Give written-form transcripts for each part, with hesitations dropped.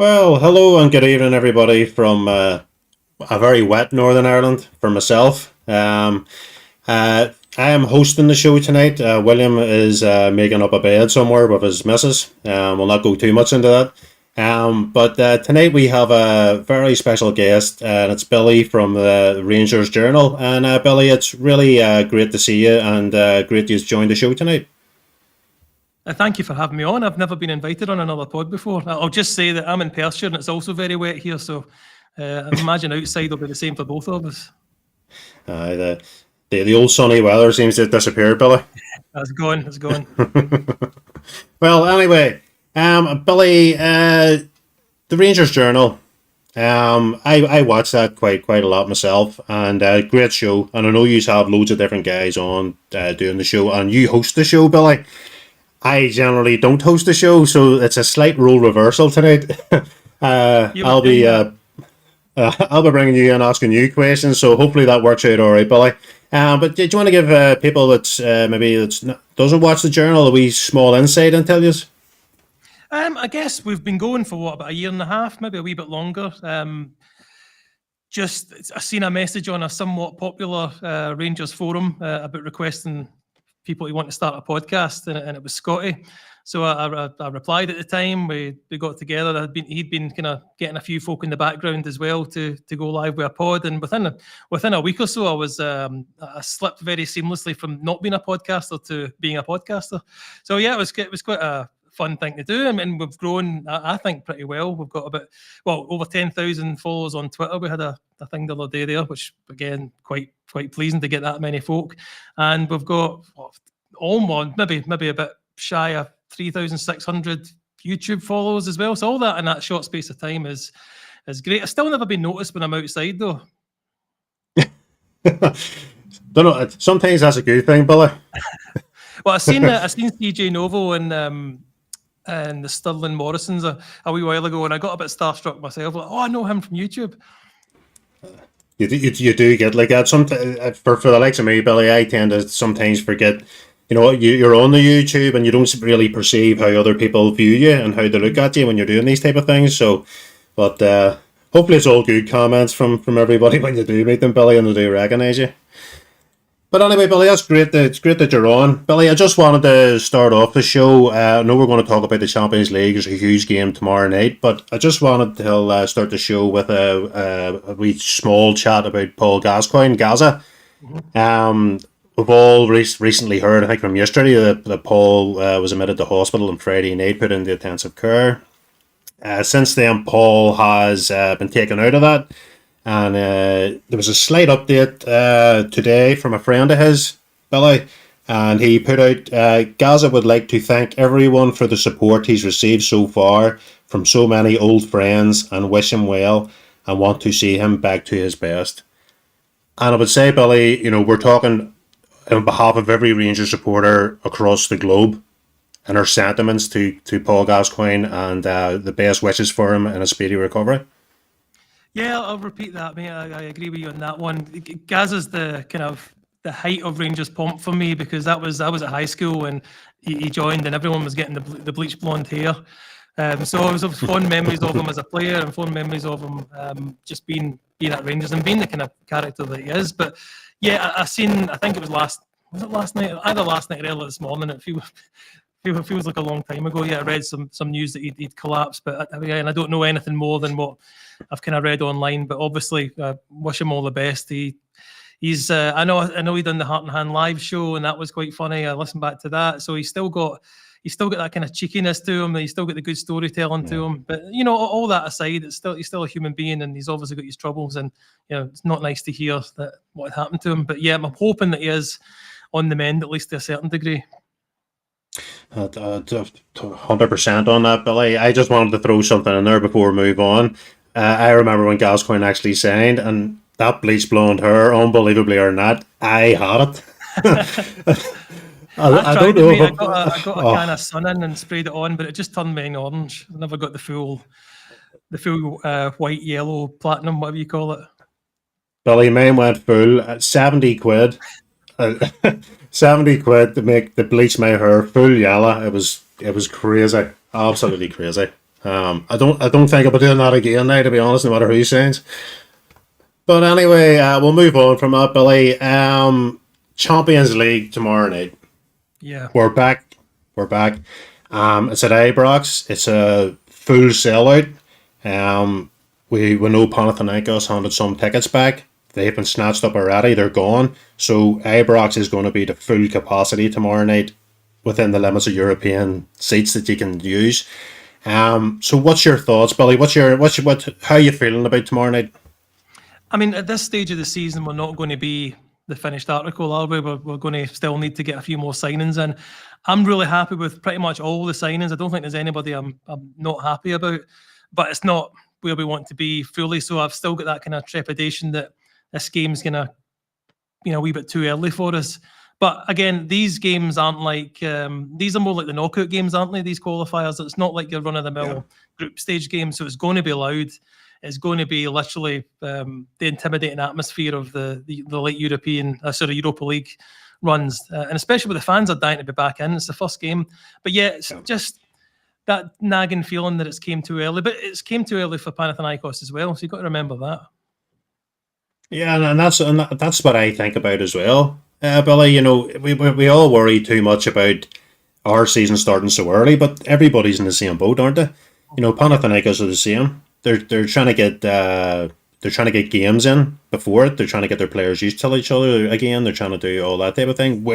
Well, hello and good evening, everybody, from a very wet Northern Ireland for myself. I am hosting the show tonight. William is making up a bed somewhere with his missus. We'll not go too much into that. But tonight we have a very special guest, and it's Billy from the Rangers Journal. And Billy, it's really great to see you, and great you've joined the show tonight. Thank you for having me on. I've never been invited on another pod before. I'll just say that I'm in Perthshire and it's also very wet here, so I imagine outside will be the same for both of us. The old sunny weather seems to have disappeared, Billy. It's gone. Well, anyway, Billy, the Rangers Journal. I watch that quite a lot myself, and great show. And I know you have loads of different guys on doing the show, and you host the show, Billy. I generally don't host the show, so it's a slight role reversal tonight. I'll be bringing you in, asking you questions, so hopefully that works out all right, Billy. But do you want to give people that's doesn't watch the Journal a wee small insight into you? I guess we've been going for about a year and a half, maybe a wee bit longer. I seen a message on a somewhat popular Rangers forum about requesting people who want to start a podcast, and it was Scotty. So I replied at the time. We got together. He'd been kind of getting a few folk in the background as well to go live with a pod. And within a week or so, I slipped very seamlessly from not being a podcaster to being a podcaster. So yeah, it was quite a fun thing to do. I mean, we've grown, I think, pretty well. We've got over 10,000 followers on Twitter. We had a thing the other day there, which again, quite pleasing to get that many folk. And we've got almost maybe a bit shy of 3,600 YouTube followers as well. So all that in that short space of time is great. I've still never been noticed when I'm outside though. Don't know. Sometimes that's a good thing, Billy. Well, I seen CJ Novo and the Sterling Morrisons a wee while ago, and I got a bit starstruck myself. Like, I know him from YouTube. You do get like that. Sometimes for the likes of me, Billy, I tend to sometimes forget. You know, you're on the YouTube and you don't really perceive how other people view you and how they look at you when you're doing these type of things. So, but hopefully it's all good comments from everybody when you do meet them, Billy, and they do recognise you. But anyway, Billy, that's great. It's great that you're on. Billy, I just wanted to start off the show. I know we're going to talk about the Champions League. There's a huge game tomorrow night, but I just wanted to start the show with a wee small chat about Paul Gascoigne, Gaza. We've all recently heard, I think from yesterday, that Paul was admitted to hospital on Friday night, put into intensive care. Since then, Paul has been taken out of that. And there was a slight update today from a friend of his, Billy, and he put out, Gaza would like to thank everyone for the support he's received so far from so many old friends and wish him well and want to see him back to his best. And I would say, Billy, we're talking on behalf of every Rangers supporter across the globe and our sentiments to Paul Gascoigne and the best wishes for him in a speedy recovery. Yeah, I'll repeat that, mate. I agree with you on that one. Gaza's the kind of the height of Rangers pomp for me, because I was at high school when he joined and everyone was getting the bleach blonde hair. So I was fond memories of him as a player and fond memories of him just being at Rangers and being the kind of character that he is. But yeah, I think it was last night? Either last night or early this morning. It feels like a long time ago. Yeah, I read some news that he'd collapsed, but I don't know anything more than what I've kind of read online. But obviously, wish him all the best. He's I know he done the Heart and Hand live show, and that was quite funny. I listened back to that, so he's still got that kind of cheekiness to him. He's still got the good storytelling to him. But all that aside, he's still a human being, and he's obviously got his troubles. And it's not nice to hear that what happened to him. But yeah, I'm hoping that he is on the mend, at least to a certain degree. 100% on that, Billy. I just wanted to throw something in there before we move on. I remember when Gascoigne actually signed, and that bleach blonde hair, unbelievably or not, I had it. I don't know. I got a can of sun in and sprayed it on, but it just turned me orange. I never got the full white, yellow, platinum, whatever you call it. Billy, mine went full at 70 quid. 70 quid to bleach my hair full yellow. It was crazy, absolutely crazy. I don't think I'll be doing that again now, to be honest, no matter who sings. But anyway, we'll move on from that, Billy. Champions League tomorrow night. Yeah. We're back. We're back. It's at Ibrox. It's a full sellout. We know Panathinaikos handed some tickets back. They've been snatched up already. They're gone. So Ibrox is going to be the full capacity tomorrow night within the limits of European seats that you can use. So what's your thoughts, Billy? How are you feeling about tomorrow night? I mean, at this stage of the season, we're not going to be the finished article, are we? We're going to still need to get a few more signings in. I'm really happy with pretty much all the signings. I don't think there's anybody I'm not happy about, but it's not where we want to be fully. So I've still got that kind of trepidation that this game's going to, a wee bit too early for us. But again, these games aren't like these are more like the knockout games, aren't they? These qualifiers. It's not like your run-of-the-mill group stage game, so it's going to be loud. It's going to be literally the intimidating atmosphere of the late Europa League runs, and especially with the fans are dying to be back in. It's the first game, but yeah, it's just that nagging feeling that it's came too early. But it's came too early for Panathinaikos as well, so you've got to remember that. Yeah, and that's what I think about as well, Billy. We all worry too much about our season starting so early, but everybody's in the same boat, aren't they? Panathinaikos are the same. They're trying to get games in before it. They're trying to get their players used to each other again. They're trying to do all that type of thing.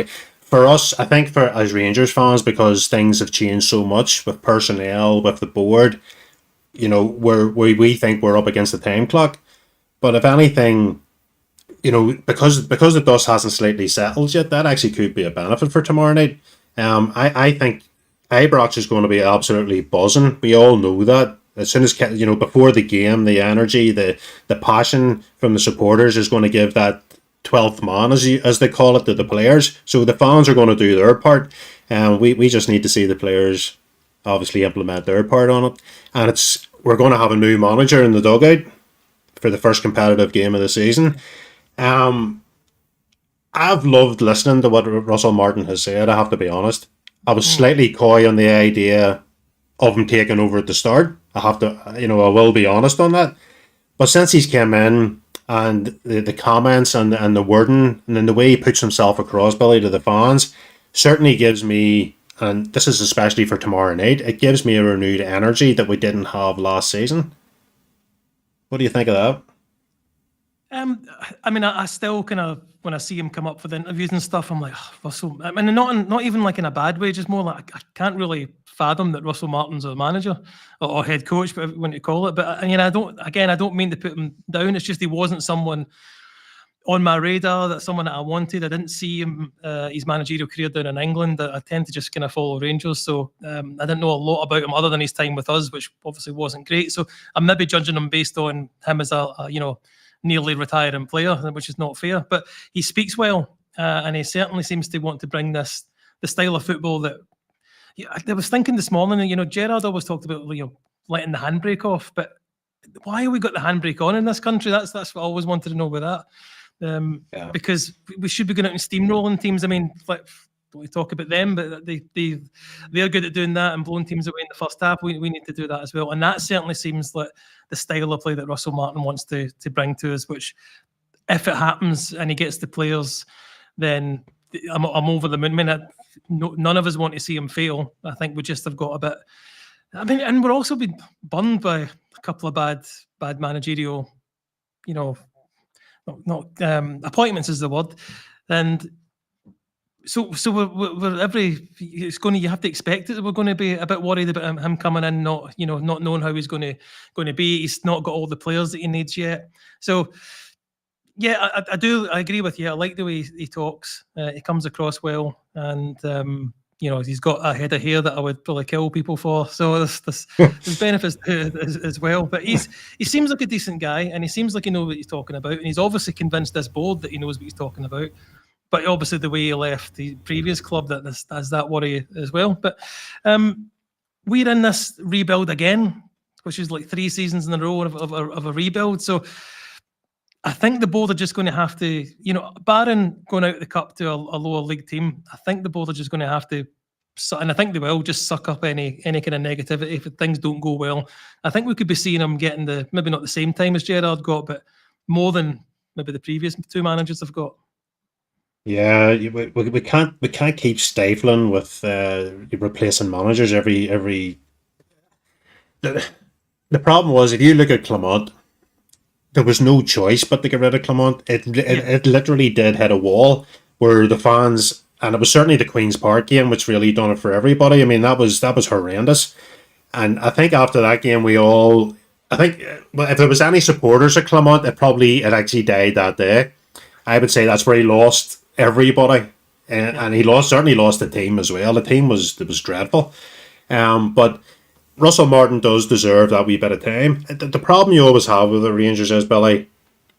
For us, I think as Rangers fans, because things have changed so much with personnel, with the board, we think we're up against the time clock. But if anything, because the dust hasn't slightly settled yet, that actually could be a benefit for tomorrow night. I think Ibrox is going to be absolutely buzzing. We all know that. As soon as before the game, the energy, the passion from the supporters is going to give that 12th man, as they call it, to the players. So the fans are going to do their part, and we just need to see the players obviously implement their part on it. And we're going to have a new manager in the dugout for the first competitive game of the season. I've loved listening to what Russell Martin has said. I have to be honest. I was slightly coy on the idea of him taking over at the start. I will be honest on that. But since he's come in and the comments and the wording and then the way he puts himself across, Billy, to the fans, certainly gives me, and this is especially for tomorrow night, it gives me a renewed energy that we didn't have last season. What do you think of that? I mean, I still kind of, when I see him come up for the interviews and stuff, I'm like, Russell. I mean, not even like in a bad way, just more like I can't really fathom that Russell Martin's a manager or head coach, whatever you want to call it. But I don't mean to put him down. It's just he wasn't someone on my radar, that someone that I wanted. I didn't see him his managerial career down in England. I tend to just kind of follow Rangers, so I didn't know a lot about him other than his time with us, which obviously wasn't great. So I'm maybe judging him based on him as a nearly retiring player, which is not fair. But he speaks well, and he certainly seems to want to bring the style of football that. I was thinking this morning, Gerard always talked about letting the handbrake off, but why have we got the handbrake on in this country? That's what I always wanted to know about that. Because we should be going out and steamrolling teams. I mean, we talk about them, but they're good at doing that and blowing teams away in the first half. We need to do that as well, and that certainly seems like the style of play that Russell Martin wants to bring to us. Which, if it happens and he gets the players, then I'm over the moon. I mean, none of us want to see him fail. I think we just have got a bit. I mean, and we're also been burned by a couple of bad managerial, not appointments is the word, and. So you have to expect it that we're going to be a bit worried about him coming in, not knowing how he's going to be. He's not got all the players that he needs yet. So yeah, I agree with you. I like the way he talks. He comes across well, and he's got a head of hair that I would probably kill people for. So there's benefits to it as well. But he seems like a decent guy, and he seems like he knows what he's talking about, and he's obviously convinced this board that he knows what he's talking about. But obviously, the way he left the previous club, has that worry as well. But we're in this rebuild again, which is like 3 seasons in a row of a rebuild. So I think the board are just going to have to, barring going out the cup to a lower league team, I think the board are just going to have to and I think they will just suck up any kind of negativity if things don't go well. I think we could be seeing him getting maybe not the same time as Gerrard got, but more than maybe the previous two managers have got. Yeah, we can't keep stifling with replacing managers every. The problem was, if you look at Clement, there was no choice but to get rid of Clement. It literally did hit a wall where the fans, and it was certainly the Queen's Park game, which really done it for everybody. I mean, that was horrendous. And I think after that game, I think, well, if there was any supporters of Clement, it actually died that day. I would say that's where he lost everybody, and he certainly lost the team as well. The team was dreadful. But Russell Martin does deserve that wee bit of time. The problem you always have with the Rangers is, Billy,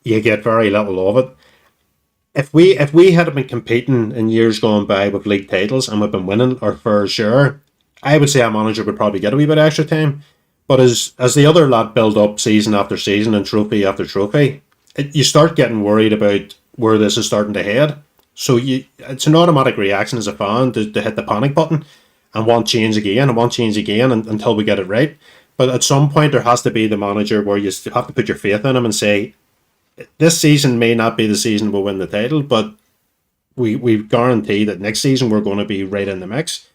you get very little of it. If we had been competing in years gone by with league titles and we've been winning our fair share, I would say a manager would probably get a wee bit of extra time. But as the other lad build up season after season and trophy after trophy, you start getting worried about where this is starting to head. So it's an automatic reaction as a fan to hit the panic button and want change again until we get it right. But at some point there has to be the manager where you have to put your faith in him and say, this season may not be the season we'll win the title, but we guarantee that next season we're going to be right in the mix.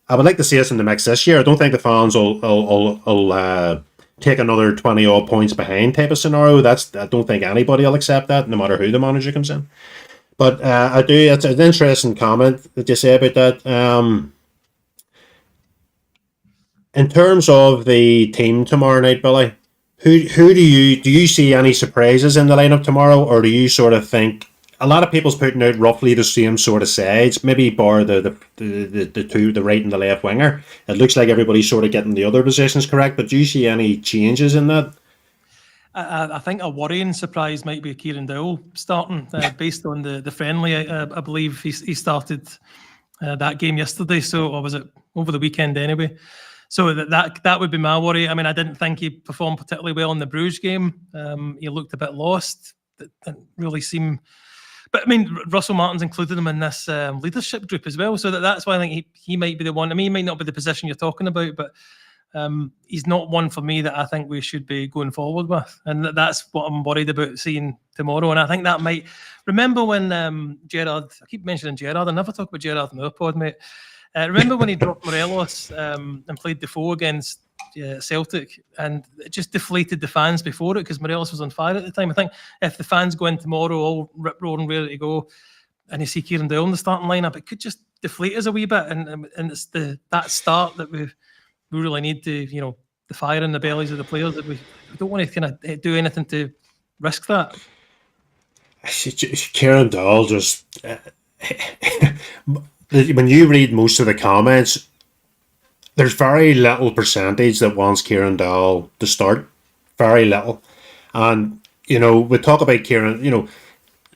I would like to see us in the mix this year. I don't think the fans will take another 20 odd points behind type of scenario. I don't think anybody will accept that, no matter who the manager comes in. But I do. It's an interesting comment that you say about that. In terms of the team tomorrow night, Billy, who do you see any surprises in the lineup tomorrow, or do you sort of think a lot of people's putting out roughly the same sort of sides, maybe bar the two, the right and the left winger? It looks like everybody's sort of getting the other positions correct, but do you see any changes in that? I think a worrying surprise might be Kieran Dowell starting based on the friendly. I believe he started that game yesterday, or was it over the weekend anyway? So that would be my worry. I mean, I didn't think he performed particularly well in the Bruges game. He looked a bit lost. Didn't really seem. But I mean, Russell Martin's included him in this leadership group as well. So that's why I think he might be the one. I mean, he might not be the position you're talking about, but he's not one for me that I think we should be going forward with. And that's what I'm worried about seeing tomorrow. And I think that might. Remember when Gerrard, I keep mentioning Gerrard, I never talk about Gerrard in the pod, mate. Remember when he dropped Morelos and played Defoe against Celtic, and it just deflated the fans before it because Morelos was on fire at the time. I think if the fans go in tomorrow all rip-roaring, ready to go, and you see Kieran Dowell in the starting lineup, it could just deflate us a wee bit, and it's that start that we really need to, the fire in the bellies of the players, that we don't want to kind of do anything to risk that. Kieran Dowell just... when you read most of the comments, there's very little percentage that wants Kieran Dowell to start. Very little. And, we talk about Kieran,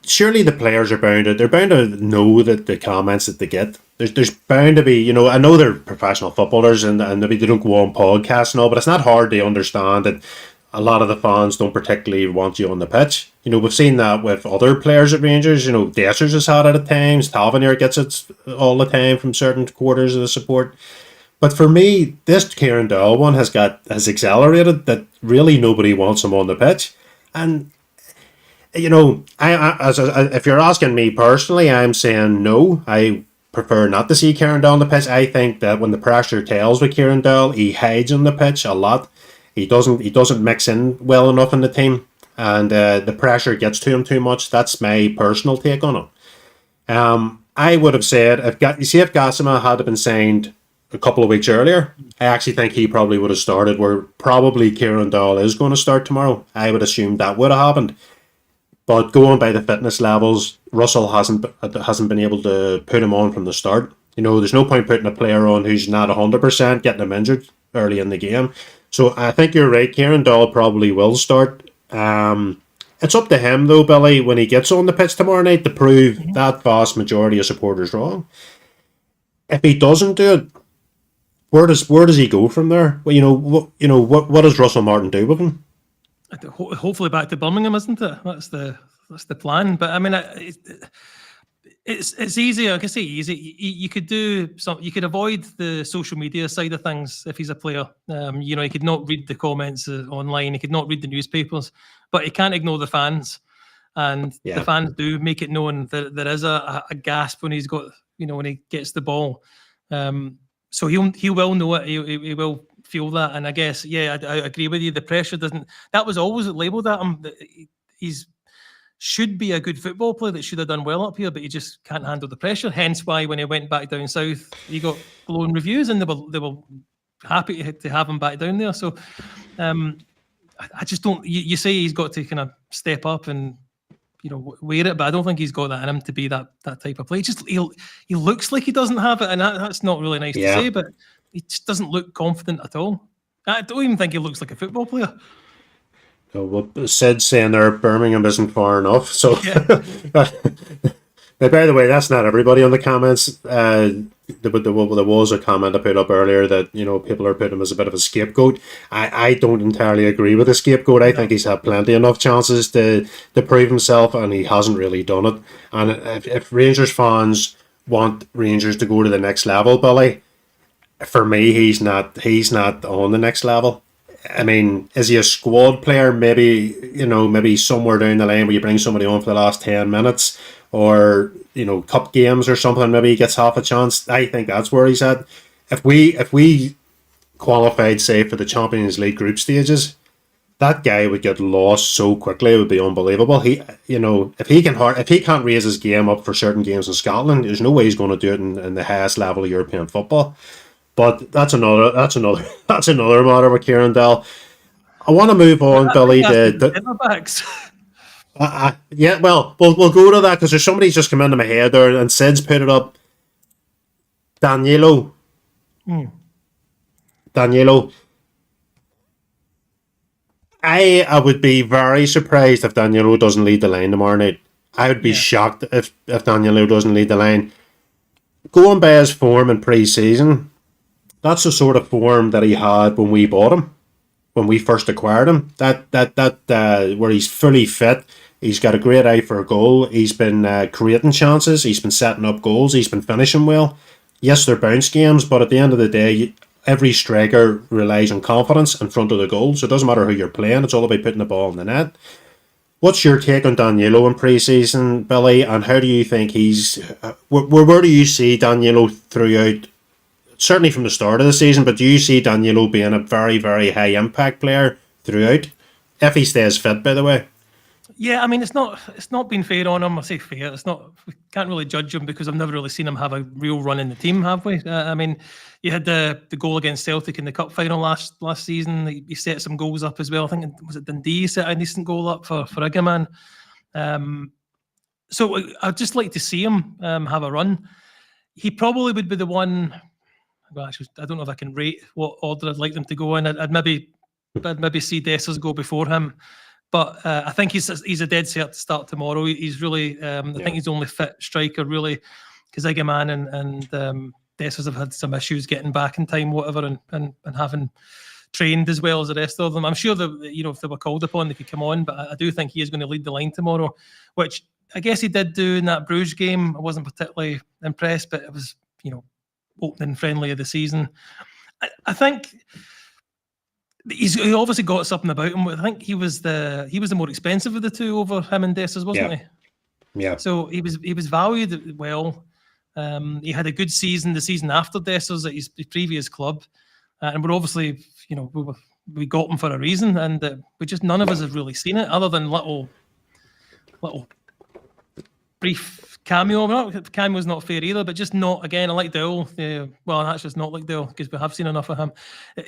surely the players are bound to know that the comments that they get. There's bound to be, I know they're professional footballers and maybe they don't go on podcasts and all, but it's not hard to understand that a lot of the fans don't particularly want you on the pitch. We've seen that with other players at Rangers. Dessers has had it at times. Tavernier gets it all the time from certain quarters of the support. But for me, this Kieran Dowell one has accelerated that really nobody wants him on the pitch. And, if you're asking me personally, I'm saying no. I prefer not to see Kieran Dowell on the pitch. I think that when the pressure tells with Kieran Dowell, he hides on the pitch a lot. He doesn't mix in well enough in the team, and the pressure gets to him too much. That's my personal take on it. I would have said if Gassama had been signed a couple of weeks earlier, I actually think he probably would have started. Where probably Kieran Dowell is going to start tomorrow. I would assume that would have happened. But going by the fitness levels, Russell hasn't been able to put him on from the start. There's no point putting a player on who's not 100%, getting him injured early in the game. So I think you're right. Kieran Dowell probably will start. It's up to him, though, Billy, when he gets on the pitch tomorrow night to prove that vast majority of supporters wrong. If he doesn't do it, where does he go from there? Well, what does Russell Martin do with him? Hopefully back to Birmingham, isn't it? That's the plan. But I mean, It's easy. I can say easy. You could do some. You could avoid the social media side of things if he's a player. He could not read the comments online. He could not read the newspapers, but he can't ignore the fans, and the Yeah. fans do make it known that there is a gasp when he's got when he gets the ball. So he will know it. He will feel that, and I guess I agree with you. The pressure doesn't. That was always labelled at him. He's should be a good football player that should have done well up here, but he just can't handle the pressure. Hence why when he went back down south, he got glowing reviews, and they were happy to have him back down there. So I just don't. You say he's got to kind of step up and wear it, but I don't think he's got that in him to be that type of player. He looks like he doesn't have it, and that's not really nice to say, but he just doesn't look confident at all. I don't even think he looks like a football player. Well, Sid's saying there Birmingham isn't far enough. So, Yeah. Now, by the way, that's not everybody on the comments. There was a comment I put up earlier that people are putting him as a bit of a scapegoat. I don't entirely agree with the scapegoat. I think he's had plenty enough chances to prove himself, and he hasn't really done it. And if Rangers fans want Rangers to go to the next level, Billy, for me, he's not on the next level. I mean, is he a squad player? Maybe somewhere down the line where you bring somebody on for the last 10 minutes or, cup games or something, maybe he gets half a chance. I think that's where he's at. If we qualified, say, for the Champions League group stages, that guy would get lost so quickly, it would be unbelievable. If he can't raise his game up for certain games in Scotland, there's no way he's going to do it in the highest level of European football. But that's another matter with Kieran Dell. I want to move on, Billy. We'll go to that because there's somebody's just come into my head there, and Sid's put it up. Danilo. I would be very surprised if Danilo doesn't lead the line tomorrow night. I would be shocked if Danilo doesn't lead the line. Going by his form in pre-season, that's the sort of form that he had when we bought him, when we first acquired him. That where he's fully fit, he's got a great eye for a goal. He's been creating chances. He's been setting up goals. He's been finishing well. Yes, they're bounce games, but at the end of the day, every striker relies on confidence in front of the goal. So it doesn't matter who you're playing. It's all about putting the ball in the net. What's your take on Danilo in pre-season, Billy? And how do you think he's? Where do you see Danilo throughout? Certainly from the start of the season, but do you see Danilo being a very, very high impact player throughout? If he stays fit, by the way. Yeah, I mean, it's not been fair on him. I say fair. We can't really judge him because I've never really seen him have a real run in the team, have we? I mean, you had the goal against Celtic in the cup final last season. He set some goals up as well. I think was it Dundee he set a decent goal up for Igaman. So I'd just like to see him have a run. He probably would be the one. Well, actually, I don't know if I can rate what order I'd like them to go in. I'd maybe see Dessers go before him, but I think he's a dead cert to start tomorrow. He's really, I think he's the only fit striker really, because Igaman and Dessers have had some issues getting back in time, whatever, and having trained as well as the rest of them. I'm sure that if they were called upon, they could come on, but I do think he is going to lead the line tomorrow, which I guess he did do in that Bruges game. I wasn't particularly impressed, but it was opening friendly of the season. I think he obviously got something about him. I think he was the more expensive of the two over him and Dessers, wasn't he? Yeah. So he was valued well. He had a good season the season after Dessers at his previous club, and we're obviously we got him for a reason, and we just none of us have really seen it other than little brief cameo. Cameo's not fair either, but just not, again, I like Dowell. Well, actually, it's not like Dowell because we have seen enough of him.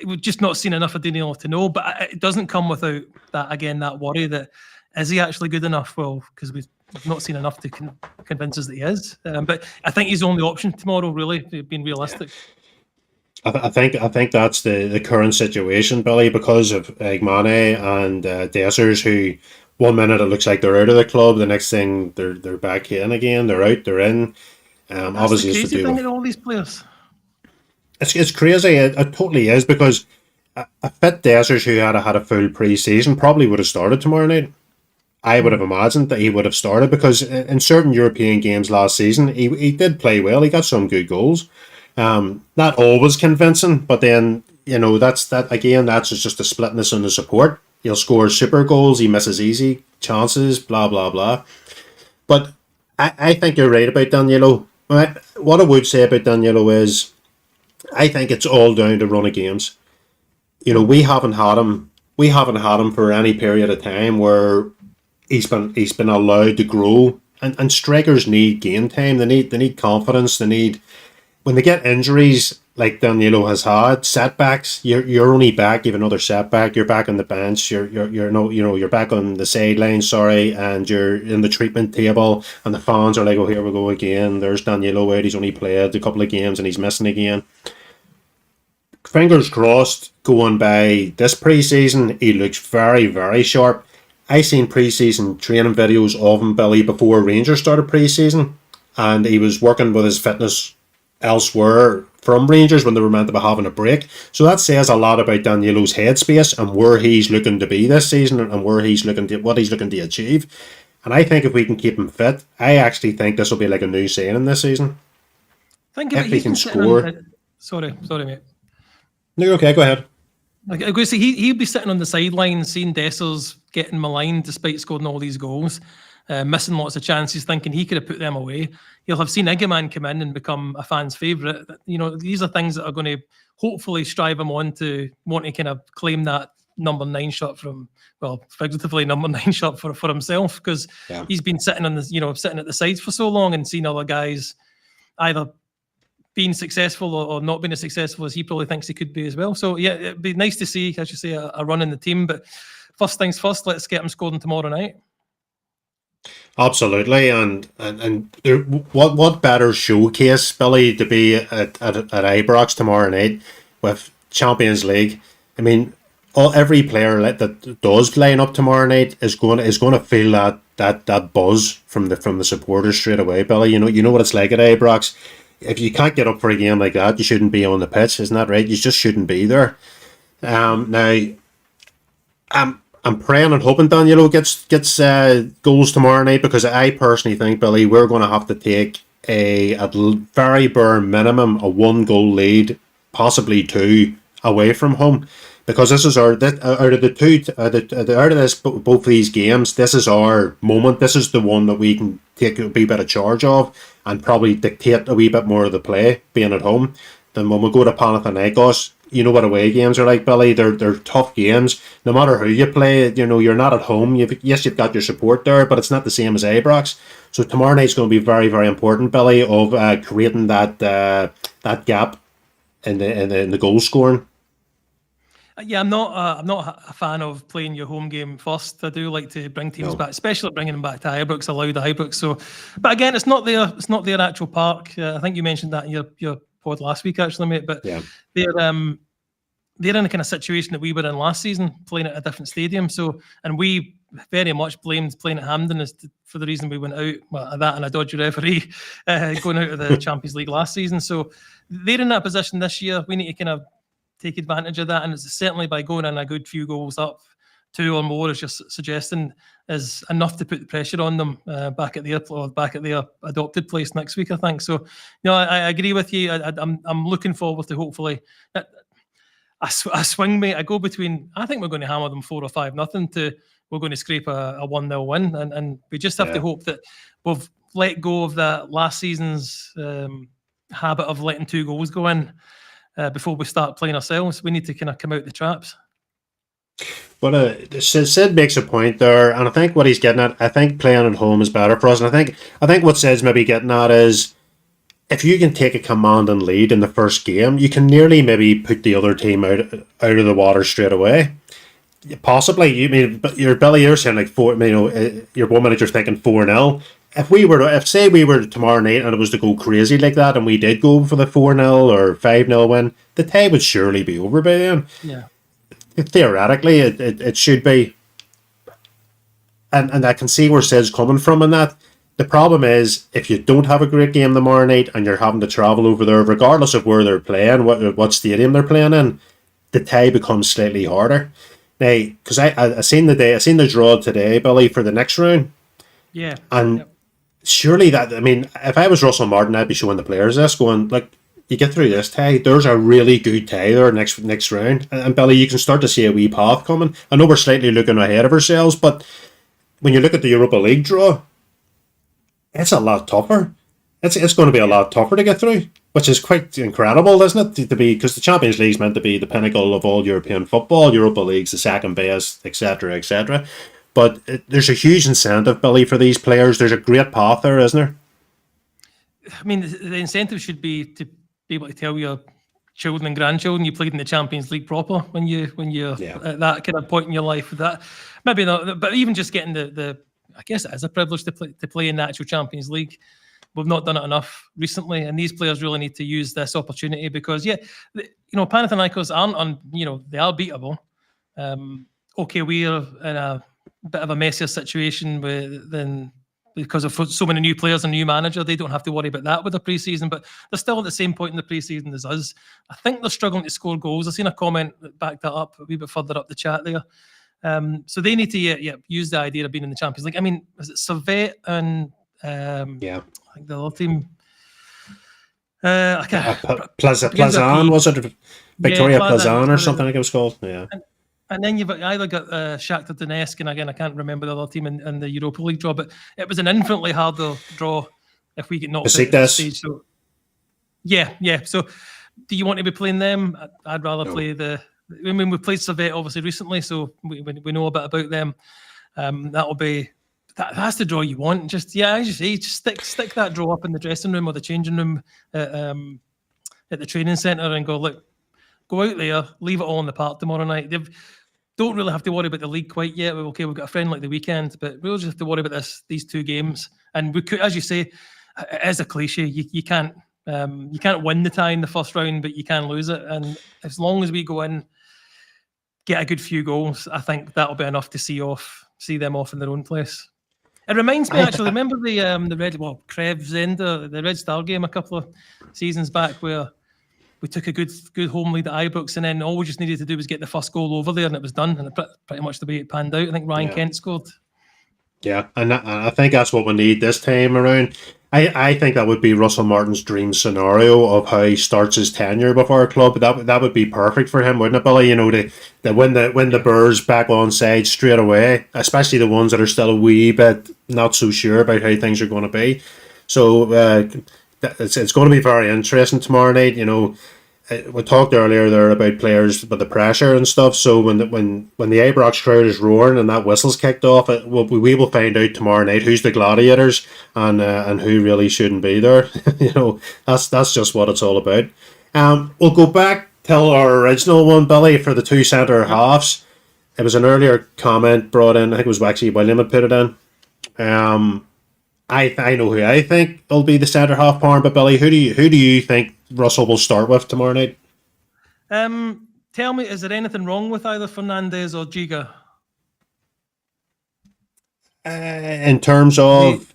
We've just not seen enough of Danilo to know, but it doesn't come without that worry that is he actually good enough? Well, because we've not seen enough to convince us that he is. But I think he's the only option tomorrow, really, being realistic. I think that's the current situation, Billy, because of Mane and Dessers, who 1 minute it looks like they're out of the club, the next thing they're back in again, they're out, they're in. Obviously, the it's to do thing with all these players. It's crazy. It totally is, because a fit Dessers who had a full pre-season probably would have started tomorrow night. I would have imagined that he would have started, because in certain European games last season, he did play well. He got some good goals. Not always convincing, but then, that's again, that's just a splitness in the support. He'll score super goals, he misses easy chances, blah blah blah. But I think you're right about Danilo. What I would say about Danilo is I think it's all down to run of games. We haven't had him. We haven't had him for any period of time where he's been allowed to grow. And strikers need game time. They need confidence. They need, when they get injuries like Danilo has had, setbacks. You're only back. You have another setback. You're back on the bench. You're no you're back on the sideline. Sorry, and you're in the treatment table, and the fans are like, "Oh, here we go again. There's Danilo out. He's only played a couple of games and he's missing again." Fingers crossed. Going by this preseason, he looks very, very sharp. I seen preseason training videos of him, Billy, before Rangers started preseason, and he was working with his fitness elsewhere from Rangers when they were meant to be having a break. So that says a lot about Danilo's headspace and where he's looking to be this season, and where he's looking to, what he's looking to achieve. And I think if we can keep him fit, I actually think this will be like a new signing this season. Think If about, he he's can been sitting score. sorry, mate. No, okay, go ahead. Like, I was going to say, he'd be sitting on the sidelines seeing Dessers getting maligned despite scoring all these goals, missing lots of chances, thinking he could have put them away. He'll have seen Iggaman come in and become a fan's favourite. These are things that are going to hopefully strive him on to want to kind of claim that number 9 shot from, well, figuratively number 9 shot for himself, because he's been sitting on the, sitting at the sides for so long and seen other guys either being successful or not being as successful as he probably thinks he could be as well. So yeah, it'd be nice to see, as you say, a run in the team. But first things first, let's get him scoring tomorrow night. Absolutely, and there, what better showcase, Billy, to be at Ibrox tomorrow night with Champions League? I mean, every player that does line up tomorrow night is going to feel that buzz from the supporters straight away, Billy. You know what it's like at Ibrox. If you can't get up for a game like that, you shouldn't be on the pitch, isn't that right? You just shouldn't be there. Now, I'm praying and hoping Danilo gets goals tomorrow night, because I personally think, Billy, we're going to have to take at very bare minimum a 1-goal lead, possibly 2, away from home, because this is out of both these games, this is our moment. This is the one that we can take a wee bit of charge of and probably dictate a wee bit more of the play being at home. Then when we go to Panathinaikos, you know what away games are like, Billy. They're tough games. No matter who you play, you're not at home. You've got your support there, but it's not the same as Ibrox. So tomorrow night's going to be very, very important, Billy, of creating that gap in the goal scoring. Yeah, I'm not a fan of playing your home game first. I do like to bring teams back, especially bringing them back to Ibrox, allow the Ibrox. So, but again, it's not their actual park. I think you mentioned that in your pod last week, actually, mate. But they're in a kind of situation that we were in last season, playing at a different stadium. So, and we very much blamed playing at Hampden for the reason we went out. Well, that and a dodgy referee going out of the Champions League last season. So they're in that position this year. We need to kind of take advantage of that, and it's certainly by going in a good few goals up, 2 or more, as you're suggesting, is enough to put the pressure on them back at their adopted place next week, I think. So, I agree with you. I'm looking forward to hopefully a swing, mate. I go between, I think we're going to hammer them 4 or 5-0 to we're going to scrape a 1-0 win, and we just have to hope that we've let go of that last season's habit of letting 2 goals go in. Before we start playing ourselves, we need to kind of come out the traps. But Sid makes a point there, and I think what he's getting at, I think playing at home is better for us. And I think what Sid's maybe getting at is, if you can take a command and lead in the first game, you can nearly maybe put the other team out of the water straight away. Possibly, you're saying like 4. Your one minute you're thinking 4-0. If we were tomorrow night and it was to go crazy like that, and we did go for the 4-0 or 5-0 win, the tie would surely be over by then. Yeah. Theoretically, it should be. And I can see where Sid's coming from in that. The problem is, if you don't have a great game tomorrow night and you're having to travel over there, regardless of where they're playing, what stadium they're playing in, the tie becomes slightly harder. Now, because I seen the draw today, Billy, for the next round, Yeah. and Yep. surely that, I mean, if I was Russell Martin, I'd be showing the players this, going like, you get through this tie, there's a really good tie there next round, and Billy, you can start to see a wee path coming. I know we're slightly looking ahead of ourselves, but when you look at the Europa League draw, it's a lot tougher. It's going to be a Yeah. lot tougher to get through, which is quite incredible, isn't it? To be, because the Champions League's meant to be the pinnacle of all European football. Europa League's the second best, etc., etc. But there's a huge incentive, Billy, for these players. There's a great path there, isn't there? I mean, the incentive should be to be able to tell your children and grandchildren you played in the Champions League proper when you're Yeah. at that kind of point in your life. That maybe not, but even just getting the I guess it is a privilege to play in the actual Champions League. We've not done it enough recently, and these players really need to use this opportunity because, Panathinaikos aren't they are beatable. Okay, we're in a bit of a messier situation because of so many new players and new manager. They don't have to worry about that with the preseason, but they're still at the same point in the preseason as us. I think they're struggling to score goals. I've seen a comment that backed that up a wee bit further up the chat there. So they need to use the idea of being in the Champions League. I mean, is it Servette and Yeah. I think the other team. I can't. Begins with a Plazan, P. was it? Yeah, Victoria Plaza. Plazan or something, I think it was called. Yeah. And then you've either got Shakhtar Donetsk, and again, I can't remember the other team in the Europa League draw, but it was an infinitely harder draw if we get knocked out at this Besiktas. stage. So, yeah. So, do you want to be playing them? I'd rather No. play I mean, we played Servette obviously recently, so we know a bit about them. That'll be that's the draw you want. Just as you say, just stick that draw up in the dressing room or the changing room at the training centre and go out there, leave it all in the park tomorrow night. Don't really have to worry about the league quite yet. Okay, we've got a friend like the weekend, but we'll just have to worry about these two games. And we could, as you say, it is a cliche. You can't win the tie in the first round, but you can lose it. And as long as we go in, get a good few goals, I think that'll be enough to see them off in their own place. It reminds me actually. Remember the Krev's Ender, the Red Star game a couple of seasons back where we took a good home lead at Ibrox, and then all we just needed to do was get the first goal over there, and it was done. And pretty much the way it panned out. I think Ryan Kent scored. Yeah, and I think that's what we need this time around. I think that would be Russell Martin's dream scenario of how he starts his tenure with our club. That would be perfect for him, wouldn't it, Billy? To win the Bears back on side straight away, especially the ones that are still a wee bit not so sure about how things are going to be. So it's going to be very interesting tomorrow night. We talked earlier there about players with the pressure and stuff. So when the Ibrox crowd is roaring and that whistle's kicked off, we will find out tomorrow night who's the gladiators and who really shouldn't be there. That's just what it's all about. We'll go back till our original one, Billy, for the two centre halves. It was an earlier comment brought in. I think it was actually William had put it in. I know who I think will be the centre half pair, but Billy, who do you think Russell will start with tomorrow night? Tell me, is there anything wrong with either Fernandez or Giga? In terms of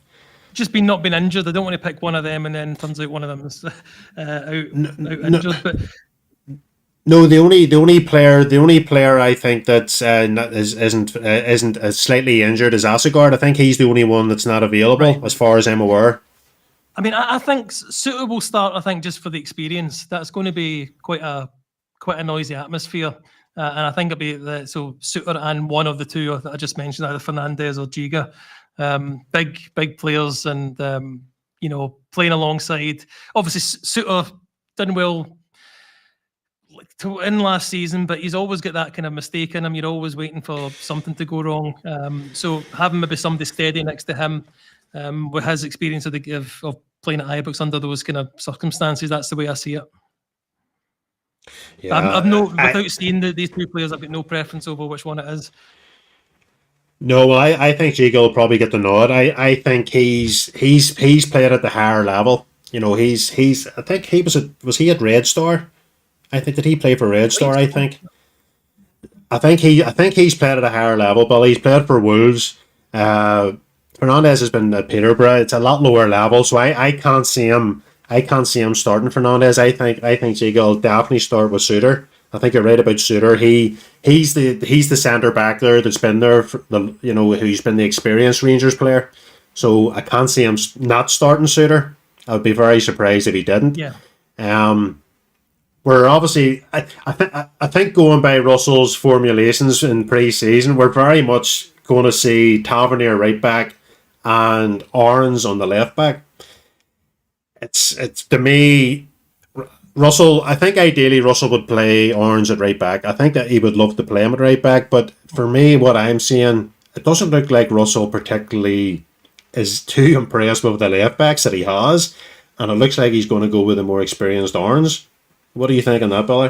just not been injured, I don't want to pick one of them and then turns out one of them is out injured. But no, the only player I think that's isn't slightly injured is Asegard. I think he's the only one that's not available, as far as I'm aware. I mean, I think suitable start. I think just for the experience, that's going to be quite a noisy atmosphere, and I think it'll be so Suter and one of the two that I just mentioned, either Fernandez or Giga, big players, and playing alongside. Obviously, Suter done well to win last season, but he's always got that kind of mistake in him. You're always waiting for something to go wrong. So having maybe somebody steady next to him. With his experience of playing at Ibrox under those kind of circumstances, that's the way I see it. Yeah, without seeing these two players, I've got no preference over which one it is. No, I think Giga will probably get the nod. I think he's played at the higher level. He's I think was he at Red Star? Did he play for Red Star? I think he's played at a higher level, but he's played for Wolves. Fernandez has been at Peterborough. It's a lot lower level, so I can't see him. I can't see him starting Fernandez. I think Giga will definitely start with Suter, I think you're right about Suter. He's the centre back there that's been there for who's been the experienced Rangers player. So I can't see him not starting Suter. I would be very surprised if he didn't. Yeah. We're obviously, I think going by Russell's formulations in pre-season, we're very much going to see Tavernier right back and Aarons on the left back. It's to me, Russell. I think ideally Russell would play Aarons at right back. I think that he would love to play him at right back. But for me, what I'm seeing, it doesn't look like Russell particularly is too impressed with the left backs that he has, and it looks like he's going to go with a more experienced Aarons. What do you think on that, Billy?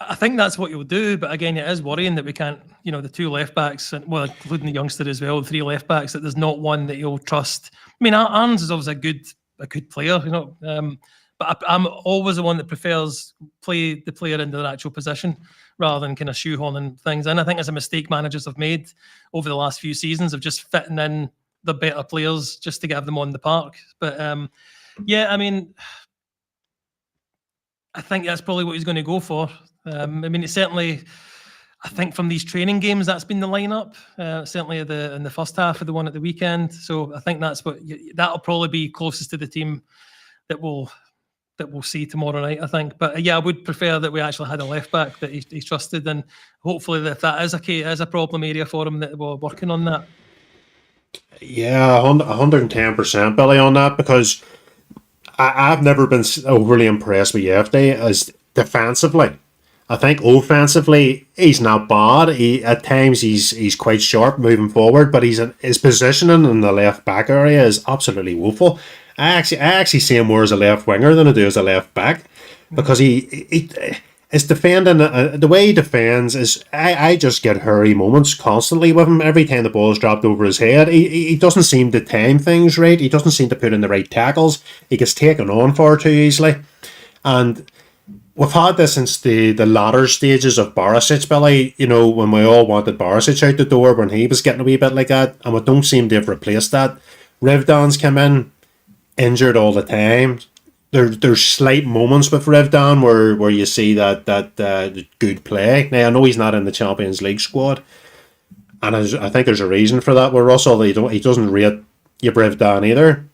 I think that's what you'll do, but again, it is worrying that we can't, the two left backs, and well, including the youngster as well, the three left backs, that there's not one that he'll trust. I mean, Aarons is obviously a good player, but I'm always the one that prefers play the player into their actual position rather than kind of shoehorning things in. I think it's a mistake managers have made over the last few seasons of just fitting in the better players just to get them on the park. But I mean, I think that's probably what he's going to go for. I mean, it's certainly, I think from these training games, that's been the lineup. Certainly in the first half of the one at the weekend. So I think that'll probably be closest to the team that we'll see tomorrow night, I think. But I would prefer that we actually had a left back that he trusted, and hopefully if that is a problem area for him, that we're working on that. Yeah, 110%, Billy, on that, because I've never been overly impressed with Yefte as defensively. I think offensively he's not bad. At times he's quite sharp moving forward, but his positioning in the left back area is absolutely woeful. I actually see him more as a left winger than I do as a left back, because his defending, the way he defends is, I just get hurry moments constantly with him. Every time the ball is dropped over his head, he doesn't seem to time things right. He doesn't seem to put in the right tackles. He gets taken on far too easily. And we've had this since the latter stages of Barisic, Billy, when we all wanted Barisic out the door when he was getting a wee bit like that, and we don't seem to have replaced that. Rivdan's come in, injured all the time. There's slight moments with Rivdan where you see that good play. Now I know he's not in the Champions League squad, and I think there's a reason for that with Russell. He doesn't rate Rivdan either.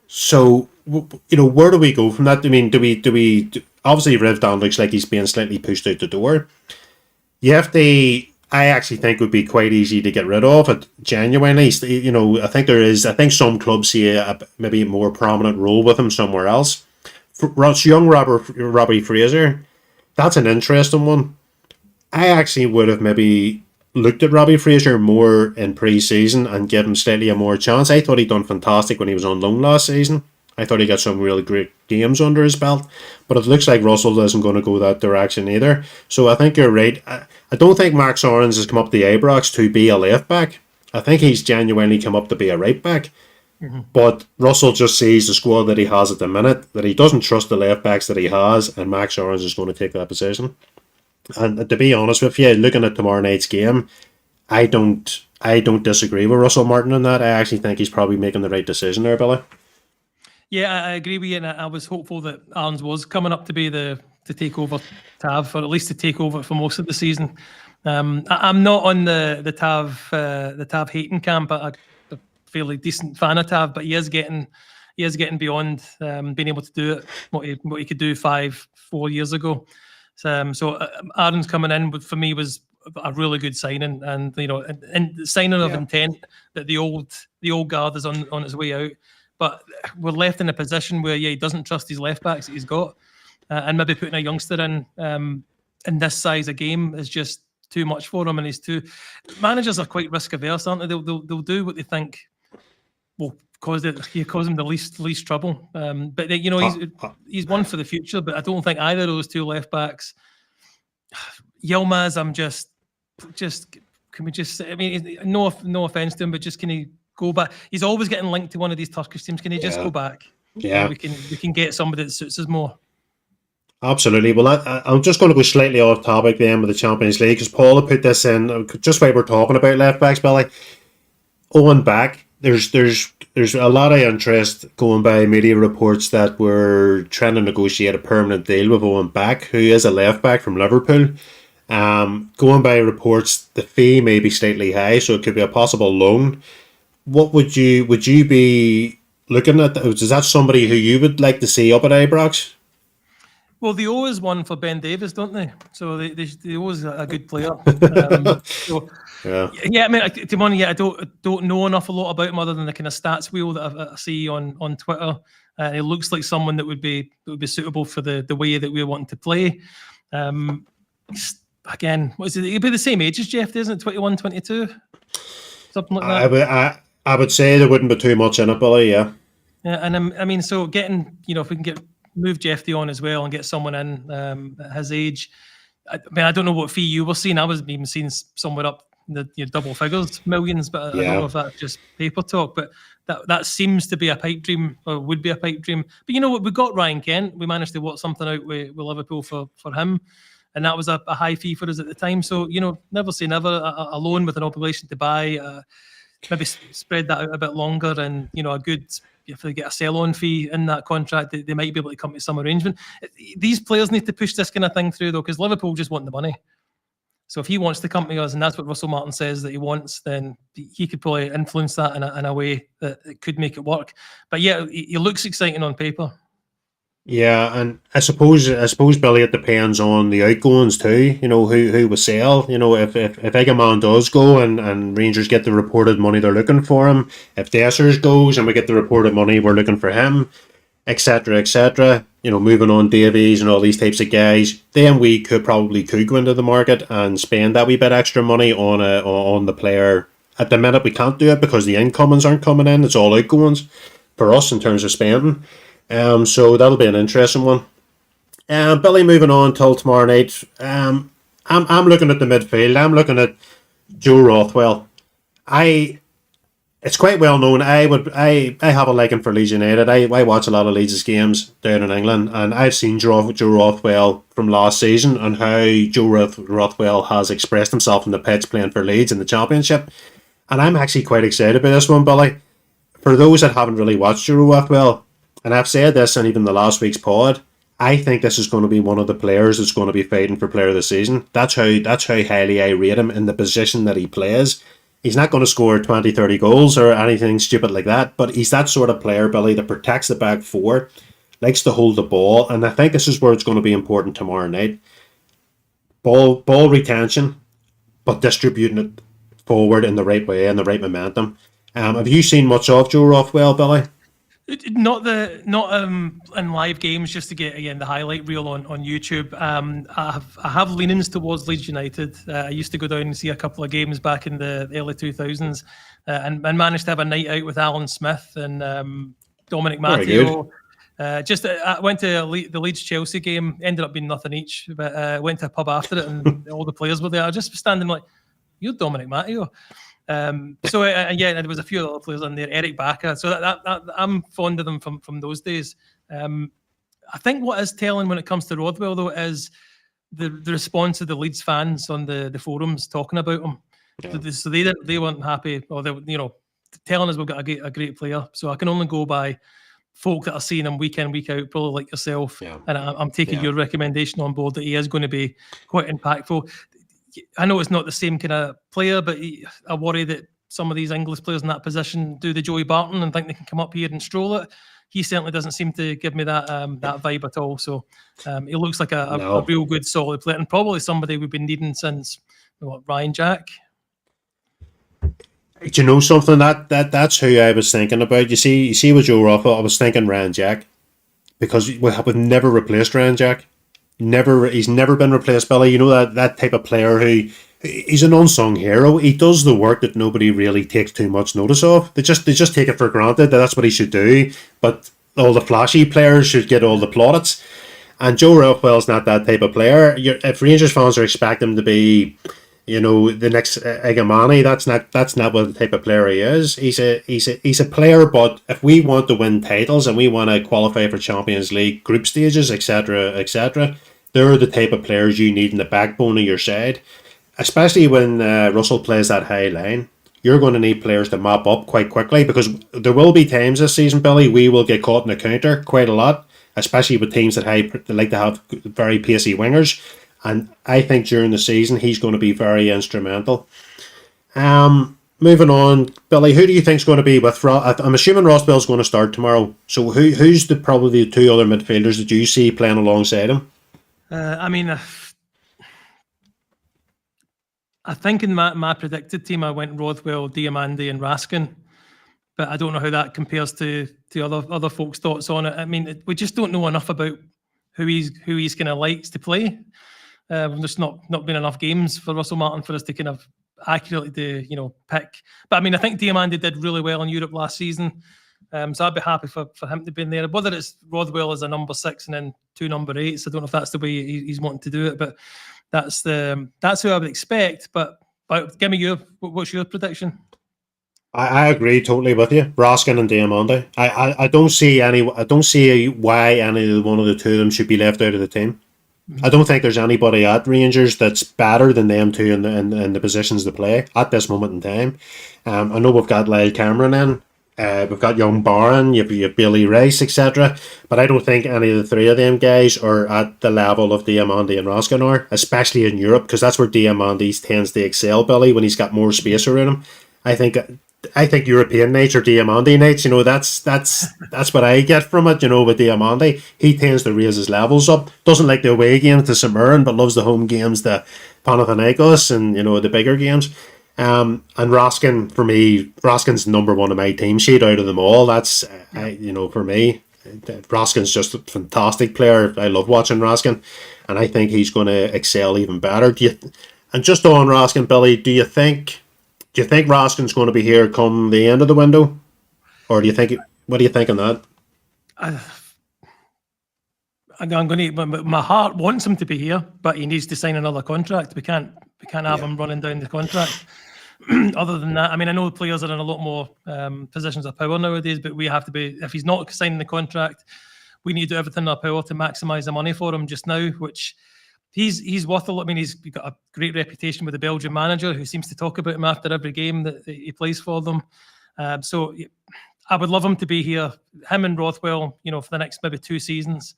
So where do we go from that? I mean, do we obviously Rivdan looks like he's being slightly pushed out the door. I actually think would be quite easy to get rid of it. Genuinely, I think some clubs see a maybe more prominent role with him somewhere else. Young Robbie Fraser, that's an interesting one. I actually would have maybe looked at Robbie Fraser more in pre-season and give him slightly a more chance. I thought he'd done fantastic when he was on loan last season. I thought he got some really great games under his belt, but it looks like Russell isn't going to go that direction either. So I think you're right. I don't think Max Aarons has come up the Ibrox to be a left back. I think he's genuinely come up to be a right back. Mm-hmm. But Russell just sees the squad that he has at the minute, that he doesn't trust the left backs that he has, and Max Aarons is going to take that position. And to be honest with you, looking at tomorrow night's game, I don't disagree with Russell Martin on that. I actually think he's probably making the right decision there, Billy. Yeah, I agree with you, and I was hopeful that Aarons was coming up to be to take over Tav, or at least to take over for most of the season. I'm not on the Tav hating camp. I'm a fairly decent fan of Tav, but he is getting beyond being able to do it what he could do 4 years ago. So Aarons coming in for me was a really good signing, and signing of intent that the old guard is on its way out. But we're left in a position where he doesn't trust his left backs that he's got, and maybe putting a youngster in this size of game is just too much for him. And managers are quite risk averse, aren't they? They'll do what they think will cause them the least trouble. But he's one for the future. But I don't think either of those two left backs. Yilmaz, I'm just can we just? I mean, no offense to him, but just can he go back? He's always getting linked to one of these Turkish teams. Can he just go back? Yeah, we can get somebody that suits us more. Absolutely. Well, I'm just going to go slightly off topic then with the Champions League, because Paul had put this in just while we're talking about left backs, Billy. Owen back. there's a lot of interest going by media reports that we're trying to negotiate a permanent deal with Owen Back, who is a left back from Liverpool. Going by reports, the fee may be slightly high, so it could be a possible loan. What would you be looking at? Is that somebody who you would like to see up at Ibrox? Well, they always won for Ben Davies, don't they? So they always a good player. So Yeah, yeah, I mean, to be honest, I don't know enough a lot about him other than the kind of stats wheel that I see on Twitter. It looks like someone that would be suitable for the way that we're wanting to play. Again, what is it? He'd be the same age as Jeff, isn't it? 21, 22? Something like I that. would I would say there wouldn't be too much in it, Billy. Yeah, Yeah, and I mean, so getting, if we can move Jeffy on as well and get someone in at his age. I mean, I don't know what fee you were seeing. I was even seeing somewhere up in the double figures, millions, but I don't know yeah. if that's just paper talk. But that seems to be a pipe dream, or would be a pipe dream. But you know what? We got Ryan Kent. We managed to work something out with Liverpool for him. And that was a high fee for us at the time. So, never say never. A loan with an obligation to buy, maybe spread that out a bit longer, and a good, if they get a sell-on fee in that contract, they might be able to come to some arrangement. These players need to push this kind of thing through, though, because Liverpool just want the money. So if he wants to come to us, and that's what Russell Martin says that he wants, then he could probably influence that in a way that it could make it work. But yeah, he looks exciting on paper. Yeah, and I suppose Billy, it depends on the outgoings too. Who will sell. If Egerman does go and Rangers get the reported money they're looking for him, if Dessers goes and we get the reported money we're looking for him, etc., etc. Moving on Davies and all these types of guys, then we could go into the market and spend that wee bit extra money on the player. At the minute, we can't do it because the incomings aren't coming in. It's all outgoings for us in terms of spending. So that'll be an interesting one. Billy, moving on till tomorrow night. I'm looking at the midfield. I'm looking at Joe Rothwell. I It's quite well known. I have a liking for Leeds United. I watch a lot of Leeds' games down in England, and I've seen Joe Rothwell from last season and how Joe Rothwell has expressed himself in the pitch playing for Leeds in the Championship. And I'm actually quite excited about this one, Billy. For those that haven't really watched Joe Rothwell, and I've said this in even the last week's pod, I think this is going to be one of the players that's going to be fighting for player of the season. That's how highly I rate him in the position that he plays. He's not going to score 20, 30 goals or anything stupid like that, but he's that sort of player, Billy, that protects the back four, likes to hold the ball, and I think this is where it's going to be important tomorrow night. Ball retention, but distributing it forward in the right way and the right momentum. Have you seen much of Joe Rothwell, Billy? Not in live games, just to get again the highlight reel on YouTube. I have leanings towards Leeds United. I used to go down and see a couple of games back in the early 2000s, and managed to have a night out with Alan Smith and Dominic Very Matteo. I went to the Leeds Chelsea game. Ended up being nothing each, but went to a pub after it, and all the players were there. I was just standing like, "You're Dominic Matteo." Yeah, there was a few other players on there, Eric Baca. So that I'm fond of them from those days. I think what is telling when it comes to Rothwell though is the response of the Leeds fans on the forums talking about him. Yeah. So they weren't happy, or they telling us we've got a great player. So I can only go by folk that are seeing him week in, week out, probably like yourself. Yeah. And I'm taking your recommendation on board that he is going to be quite impactful. I know it's not the same kind of player, but I worry that some of these English players in that position do the Joey Barton and think they can come up here and stroll it. He certainly doesn't seem to give me that vibe at all. So he looks like a real good, solid player, and probably somebody we've been needing since Ryan Jack. Do you know something? That's who I was thinking about. You see with Joe Rothwell, I was thinking Ryan Jack, because we have never replaced Ryan Jack. He's never been replaced, Billy. You know that type of player who he's an unsung hero. He does the work that nobody really takes too much notice of. They just take it for granted that that's what he should do. But all the flashy players should get all the plaudits. And Joe Rothwell's not that type of player. If Rangers fans are expecting him to be, the next Egamani, that's not what the type of player he is. He's a player, but if we want to win titles and we want to qualify for Champions League group stages, etc., etc., they're the type of players you need in the backbone of your side, especially when Russell plays that high line. you're going to need players to mop up quite quickly, because there will be times this season, Billy, we will get caught in the counter quite a lot, especially with teams that like to have very pacey wingers. And I think during the season, he's going to be very instrumental. Moving on, Billy, who do you think is going to be with I'm assuming Ross Bell's going to start tomorrow. So who's probably the two other midfielders that you see playing alongside him? I mean, I think in my predicted team, I went Rothwell, Diamandi, and Raskin, but I don't know how that compares to other folks' thoughts on it. I mean, we just don't know enough about who he's kind of likes to play. There's not been enough games for Russell Martin for us to kind of accurately pick. But I mean, I think Diamandi did really well in Europe last season. So I'd be happy for him to be in there. Whether it's Rothwell as a number 6 and then 2 number 8s, I don't know if that's the way he's wanting to do it, but that's who I would expect. But give me what's your prediction? I agree totally with you. Raskin and Diamandi. I don't see why any one of the two of them should be left out of the team. I don't think there's anybody at Rangers that's better than them two in the positions to play at this moment in time. I know we've got Lyle Cameron in. We've got young Barron, you've Billy Rice, etc. But I don't think any of the three of them guys are at the level of Diamandi and Raskin are, especially in Europe, because that's where Diamandi tends to excel, Billy, when he's got more space around him. I think European nights are Diamandi nights. That's what I get from it. With Diamandi, he tends to raise his levels up. Doesn't like the away games to St Mirren, but loves the home games, the Panathinaikos, and the bigger games. And Raskin, for me, Raskin's number one on my team sheet out of them all. That's for me, Raskin's just a fantastic player. I love watching Raskin, and I think he's going to excel even better. And just on Raskin, Billy, do you think Raskin's going to be here come the end of the window, or what do you think on that? I'm going to. My heart wants him to be here, but he needs to sign another contract. We can't have him running down the contract. Other than that, I mean, I know the players are in a lot more positions of power nowadays, but we have to be. If he's not signing the contract, we need to do everything in our power to maximise the money for him just now, which he's worth a lot. I mean, he's got a great reputation with the Belgian manager, who seems to talk about him after every game that he plays for them. So I would love him to be here, him and Rothwell, for the next maybe 2 seasons.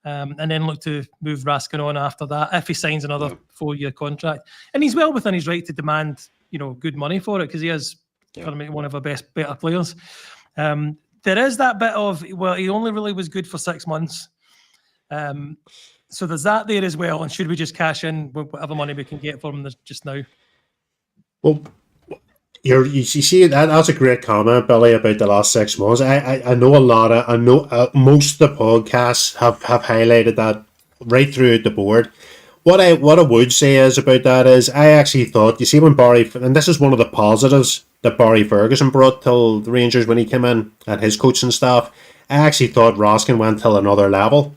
And then look to move Raskin on after that if he signs another 4-year contract. And he's well within his right to demand, good money for it, because he is one of our better players. There is that bit of, well, he only really was good for 6 months. So there's that there as well. And should we just cash in whatever money we can get for him just now? Well, you see that's a great comment, Billy, about the last 6 months. I know most of the podcasts have highlighted that right through the board. What I would say is about that is I actually thought, you see, when Barry, and this is one of the positives that Barry Ferguson brought to the Rangers when he came in and his coaching staff, I actually thought Raskin went to another level.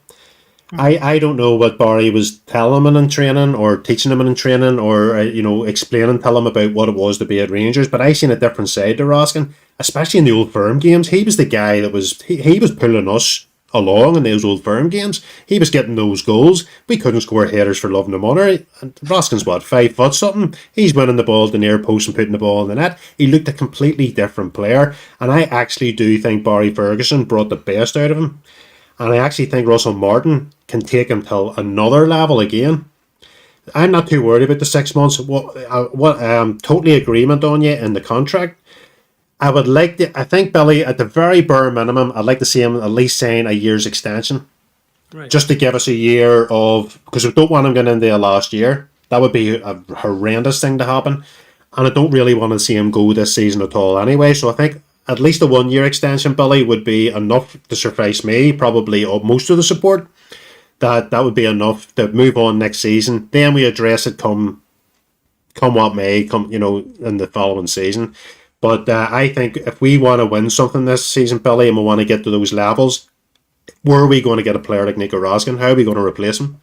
I don't know what Barry was telling him in training or teaching him in training or explaining to him about what it was to be at Rangers, but I seen a different side to Raskin, especially in the Old Firm games. He was the guy that was he was pulling us along in those Old Firm games. He was getting those goals. We couldn't score headers for love and the money. And Raskin's 5 foot something. He's winning the ball to the near post and putting the ball in the net. He looked a completely different player, and I actually do think Barry Ferguson brought the best out of him. And I actually think Russell Martin can take him to another level again. I'm not too worried about the 6 months. Totally agreement on you in the contract. I think, Billy, at the very bare minimum, I'd like to see him at least sign a year's extension. Right. Just to give us a year of, because we don't want him getting into the last year. That would be a horrendous thing to happen. And I don't really want to see him go this season at all anyway. So I think at least a 1-year extension, Billy, would be enough to suffice me, probably most of the support. That would be enough to move on next season. Then we address it come what may, in the following season. But I think if we want to win something this season, Billy, and we want to get to those levels, where are we going to get a player like Nico Raskin? How are we going to replace him?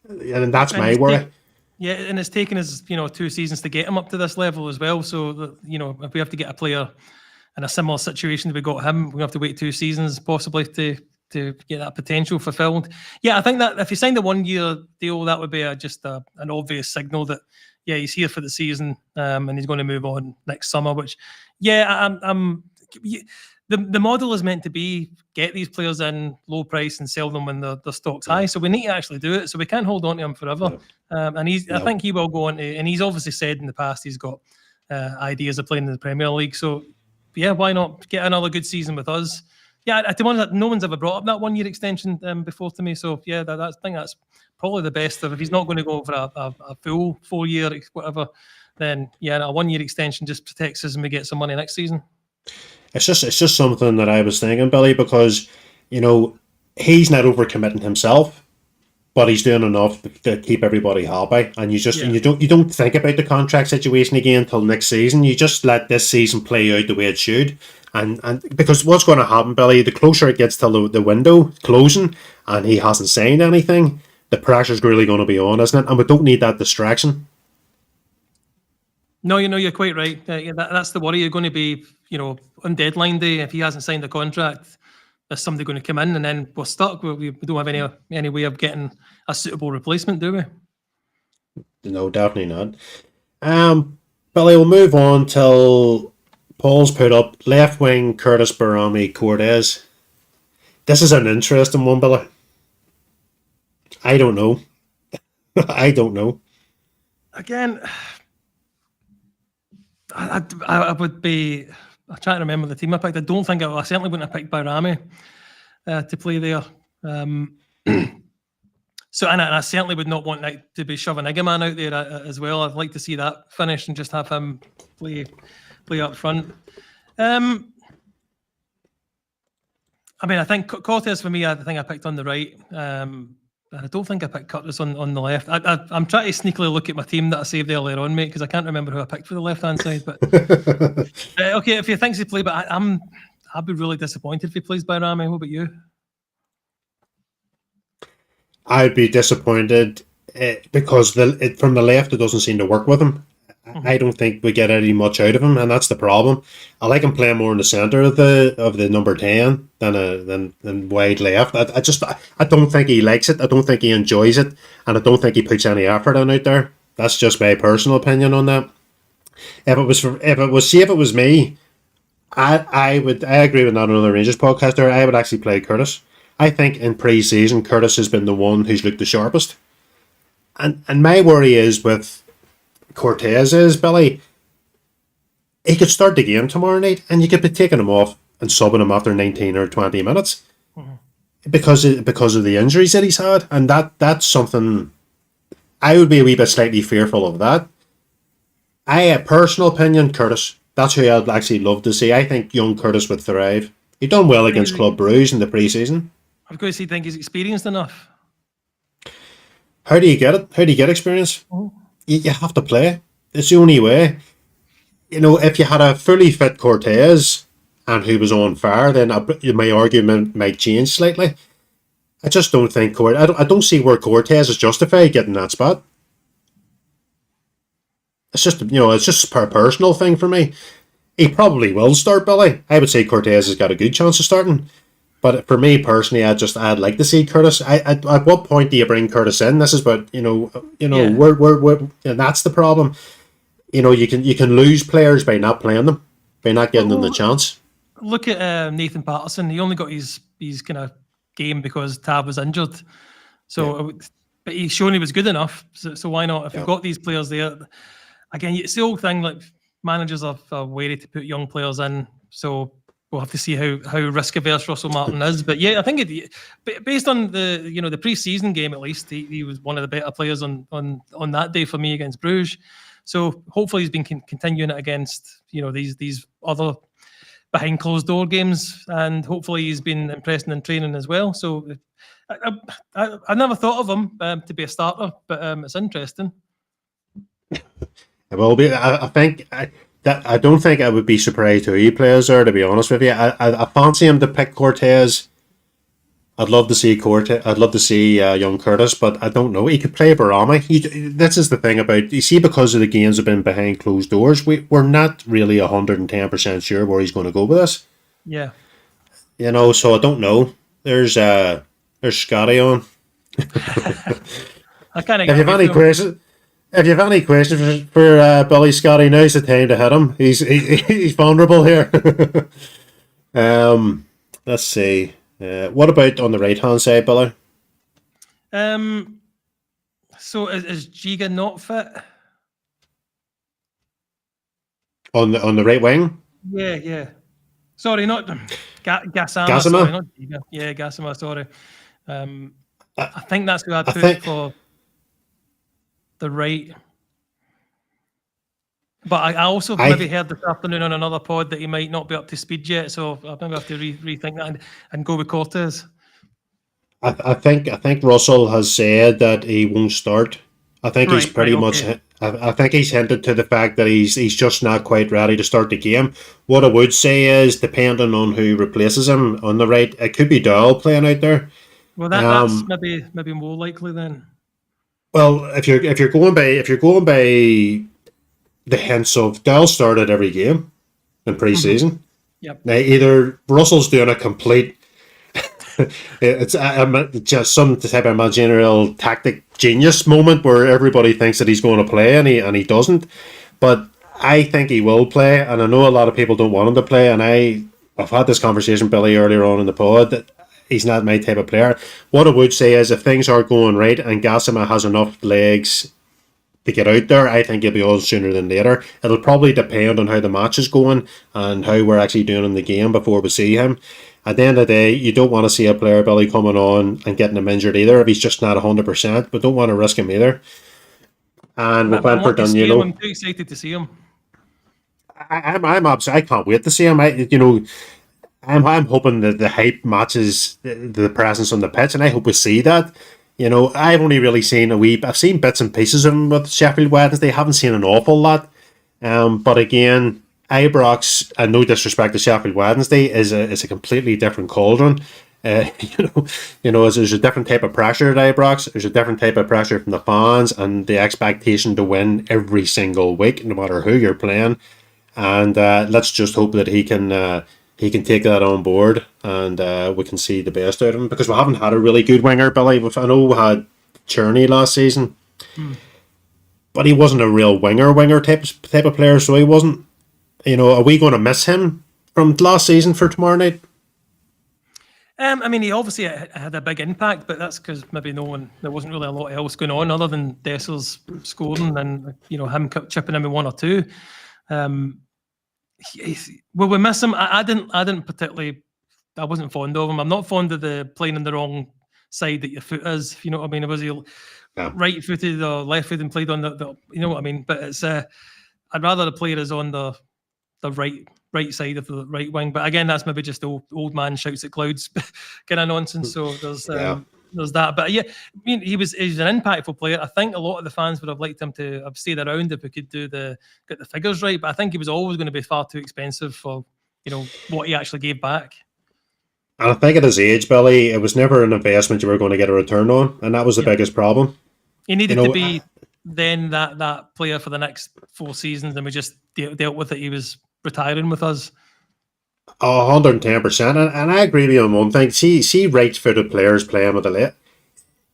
And that's my worry. Yeah, and it's taken us, 2 seasons to get him up to this level as well. So, if we have to get a player in a similar situation that we got him, we have to wait 2 seasons possibly to get that potential fulfilled. Yeah, I think that if he signed a 1-year deal, that would be just an obvious signal that yeah, he's here for the season, and he's going to move on next summer. Which, yeah, the model is meant to be get these players in low price and sell them when their stock's high. So we need to actually do it. So we can't hold on to him forever. And I think he will go on to, and he's obviously said in the past he's got ideas of playing in the Premier League. So yeah, why not get another good season with us? Yeah, to be honest, no one's ever brought up that 1 year extension before to me. So yeah, I think that's probably the best of. If he's not going to go for a full 4 year whatever, then yeah, a 1 year extension just protects us and we get some money next season. It's just something that I was thinking, Billy, because he's not overcommitting himself, but he's doing enough to keep everybody happy. And you don't think about the contract situation again until next season. You just let this season play out the way it should. And because what's going to happen, Billy, the closer it gets to the window closing and he hasn't signed anything, the pressure's really going to be on, isn't it? And we don't need that distraction. No, you're quite right. That's the worry. You're going to be, on deadline day, if he hasn't signed the contract, there's somebody going to come in and then we're stuck. We don't have any way of getting a suitable replacement, do we? No, definitely not. Billy, we'll move on till Paul's put up left wing Curtis Barami Cortez. This is an interesting one, Billy. I don't know. I don't know. Again, I would be. I'm trying to remember the team I picked. I don't think I certainly wouldn't have picked Barami to play there. So, and I certainly would not want to be shoving Igaman out there as well. I'd like to see that finish and just have him play up front. I mean, I think Cortez for me, I think I picked on the right. I don't think I picked Curtis on the left. I'm trying to sneakily look at my team that I saved earlier on, mate, because I can't remember who I picked for the left-hand side. But okay, if he thinks he play, but I'd be really disappointed if he plays by Rami. What about you? I'd be disappointed because from the left it doesn't seem to work with him. I don't think we get any much out of him, and that's the problem. I like him playing more in the centre of the number 10 than wide left. I don't think he likes it. I don't think he enjoys it, and I don't think he puts any effort in out there. That's just my personal opinion on that. If it was me, I agree with not another Rangers podcaster. I would actually play Curtis. I think in pre-season Curtis has been the one who's looked the sharpest, and my worry is with Cortez is, Billy, he could start the game tomorrow night and you could be taking him off and subbing him after 19 or 20 minutes because of the injuries that he's had, and that's something I would be a wee bit slightly fearful of that. A personal opinion, Curtis, that's who I'd actually love to see. I think young Curtis would thrive. He done well against Club Brugge in the pre-season. I was going to say, think he's experienced enough. How do you get it? How do you get experience? You have to play. It's the only way. If you had a fully fit Cortez and who was on fire, then my argument might change slightly. I just don't think I don't see where Cortez is justified getting that spot. It's just a personal thing for me. He probably will start, Billy. I would say Cortez has got a good chance of starting. But for me personally, I'd like to see Curtis. At what point do you bring Curtis in? This is what we're that's the problem. You can lose players by not playing them, by not giving them the chance. Look at Nathan Patterson. He only got his kind of game because Tab was injured. So, but he's shown he was good enough. So why not? If you've got these players there, again, it's the old thing. Like managers are wary to put young players in. So. We'll have to see how risk averse Russell Martin is, but yeah, I think based on the pre-season game at least, he was one of the better players on that day for me against Bruges. So hopefully he's been continuing it against these other behind closed door games, and hopefully he's been impressing in training as well. So I never thought of him to be a starter, but it's interesting. It will be. I think. I don't think I would be surprised who he plays there, to be honest with you. I fancy him to pick Cortez. I'd love to see Cortez. I'd love to see young Curtis, but I don't know. He could play Barami. This is the thing about, you see, because of the games have been behind closed doors, we're not really 110% sure where he's going to go with us. Yeah. So I don't know. There's Scotty on. I kind of. If you have any questions, If you have any questions for Billy Scotty, now's the time to hit him. He's vulnerable here. Let's see. What about on the right hand side, Billy? So is Giga not fit? On the right wing, Yeah. Sorry, not Gassama. Sorry, Gassama. not Giga. Yeah, Gassama. Sorry. I, I think that's who I'd I put think for the right. But I also maybe I heard this afternoon on another pod that he might not be up to speed yet, so I maybe have to rethink that and go with Cortez. I think Russell has said that he won't start. I think he's Right, pretty much. okay. I think he's hinted to the fact that he's just not quite ready to start the game. What I would say is, depending on who replaces him on the right, it could be Doyle playing out there. Well, that's Um, maybe more likely then. well, if you're going by the hints of Doyle started every game in pre-season. Yep. Now either Russell's doing a complete it's just some type of managerial tactic genius moment where everybody thinks that he's going to play and he doesn't. But I think he will play, and I know a lot of people don't want him to play. And I've had this conversation, Billy, earlier on in the pod that he's not my type of player. What I would say is if things are going right and Gassama has enough legs to get out there, I think he'll be on sooner than later. It'll probably depend on how the match is going and how we're actually doing in the game before we see him. At the end of the day, you don't want to see a player, Billy, coming on and getting him injured either if he's just not 100%, but don't want to risk him either. And with But I Brentford want to done, see him. I'm too excited to see him. I'm upset. I can't wait to see him. I'm hoping that the hype matches the presence on the pitch, and I hope we see that. I've only really seen I've seen bits and pieces of him with Sheffield Wednesday. Haven't seen an awful lot. But again, Ibrox, and no disrespect to Sheffield Wednesday, is a completely different cauldron. There's a different type of pressure at Ibrox. There's a different type of pressure from the fans, and the expectation to win every single week, no matter who you're playing. And let's just hope that he can take that on board, and we can see the best out of him, because we haven't had a really good winger, Billy. I know we had Cherney last season, but he wasn't a real winger type of player, so he wasn't. Are we going to miss him from last season for tomorrow night? I mean, he obviously had a big impact, but that's because maybe there wasn't really a lot else going on other than Dessel's scoring and him chipping in with one or two. Will we miss him? I didn't particularly. I wasn't fond of him. I'm not fond of the playing on the wrong side that your foot is. If you know what I mean. Was he right-footed or left-footed and played on the? You know what I mean. But it's I'd rather the player is on the right side of the right wing. But again, that's maybe just old man shouts at clouds kind of nonsense. So there's that. But yeah, I mean, he's an impactful player. I think a lot of the fans would have liked him to have stayed around if we could get the figures right. But I think he was always going to be far too expensive for what he actually gave back. And I think at his age, Billy, it was never an investment you were going to get a return on, and that was the biggest problem. He needed to be then that player for the next 4 seasons, and we just dealt with it. He was retiring with us. 110%, and I agree with you on one thing. See right-footed players playing with the left.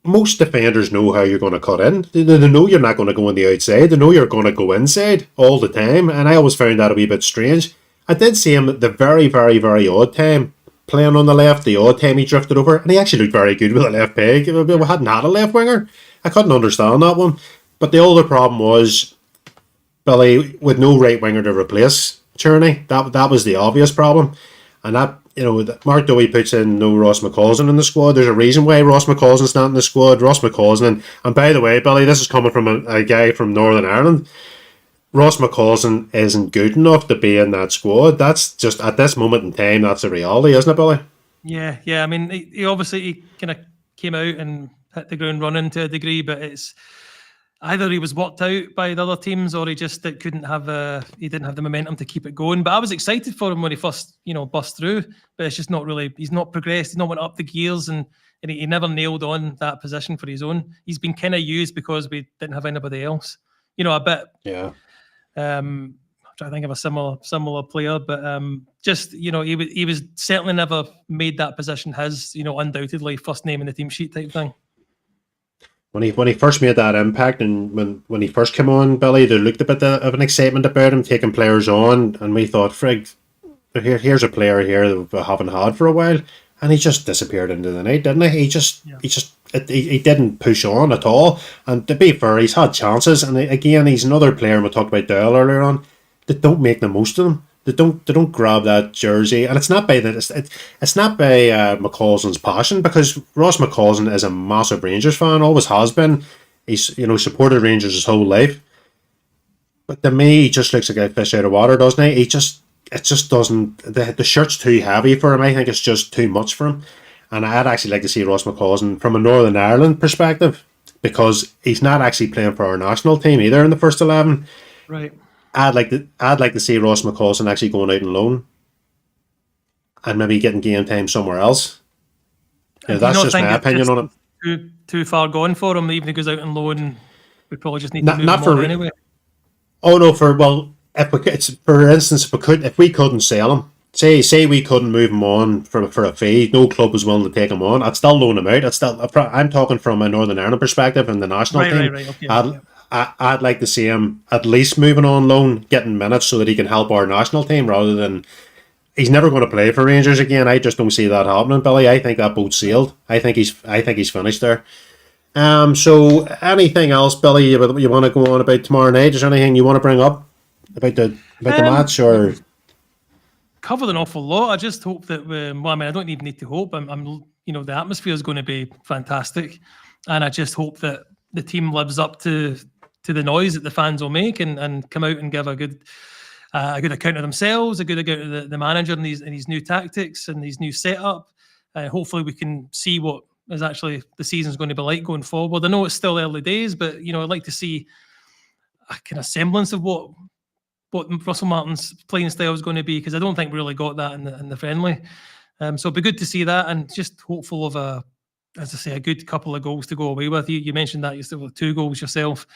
Most defenders know how you're going to cut in. They know you're not going to go on the outside. They know you're going to go inside all the time, and I always found that a wee bit strange. I did see him the very, very, very odd time playing on the left, the odd time he drifted over, and he actually looked very good with a left peg. We hadn't had a left winger. I couldn't understand that one. But the other problem was, Billy, with no right winger to replace Cherney, that was the obvious problem. And that, Mark Dowie puts in no Ross McCausland in the squad. There's a reason why Ross McCausland's not in the squad. Ross McCausland, and by the way, Billy, this is coming from a guy from Northern Ireland. Ross McCausland isn't good enough to be in that squad. That's just, at this moment in time, that's a reality, isn't it, Billy? Yeah. I mean, he obviously kind of came out and hit the ground running to a degree, but it's either he was worked out by the other teams or he just didn't have the momentum to keep it going. But I was excited for him when he first, bust through, but it's just not really, he's not progressed, he's not went up the gears, and he never nailed on that position for his own. He's been kind of used because we didn't have anybody else. A bit. Yeah. I'm trying to think of a similar player, but just he was certainly never made that position his. Undoubtedly first name in the team sheet type thing. when he first made that impact, and when he first came on, Billy, there looked a bit of an excitement about him taking players on, and we thought, frig, here's a player here that we haven't had for a while, and he just disappeared into the night, didn't he? He didn't push on at all. And to be fair, he's had chances, and again, he's another player. And we talked about Doyle earlier on, that don't make the most of them. They don't grab that jersey, and it's not by McCausland's passion, because Ross McCausland is a massive Rangers fan, always has been. He's supported Rangers his whole life, but to me, he just looks like a fish out of water, doesn't he? It just doesn't. The shirt's too heavy for him. I think it's just too much for him, and I'd actually like to see Ross McCausland from a Northern Ireland perspective, because he's not actually playing for our national team either in the first 11. Right. I'd like to see Ross McCausland actually going out on loan and maybe getting game time somewhere else. That's just my opinion on it. Too far gone for him, even if he goes out on loan. We probably just need to move him on anyway. Oh no, for instance, if we couldn't sell him, say we couldn't move him on for a fee, no club was willing to take him on, I'd still loan him out. I'm talking from a Northern Ireland perspective and the national team. Right. Okay. I'd like to see him at least moving on loan, getting minutes so that he can help our national team, rather than he's never going to play for Rangers again. I just don't see that happening, Billy. I think that boat's sailed. I think he's finished there. So anything else, Billy, you want to go on about tomorrow night? Is there anything you want to bring up about the match, or covered an awful lot? I just hope that I don't even need to hope. The atmosphere is going to be fantastic, and I just hope that the team lives up to the noise that the fans will make, and come out and give a good account of themselves, a good account of the manager and these new tactics and these new setup. Hopefully we can see what is actually the season's going to be like going forward. I know it's still early days, but I'd like to see a kind of semblance of what Russell Martin's playing style is going to be, because I don't think we really got that in the friendly. So it'd be good to see that, and just hopeful of a good couple of goals to go away with. You mentioned that you still have 2 goals yourself.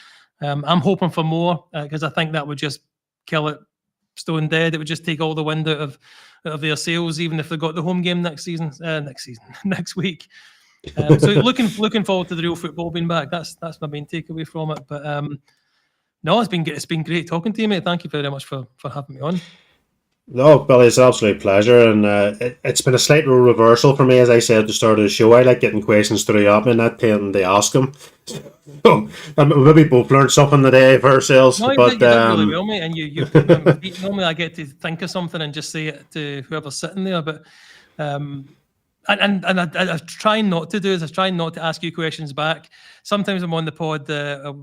I'm hoping for more, because I think that would just kill it stone dead. It would just take all the wind out of their sails, even if they got the home game next week. So looking forward to the real football being back. That's my main takeaway from it. But no, it's been great talking to you, mate. Thank you very much for having me on. No, Billy, it's an absolute pleasure, and it's been a slight reversal for me. As I said at the start of the show, I like getting questions through up and not tending to ask them. So maybe both learned something today for ourselves. No, but you did really well, mate. And you normally I get to think of something and just say it to whoever's sitting there. But and I try not to do is I try not to ask you questions back. Sometimes I'm on the pod.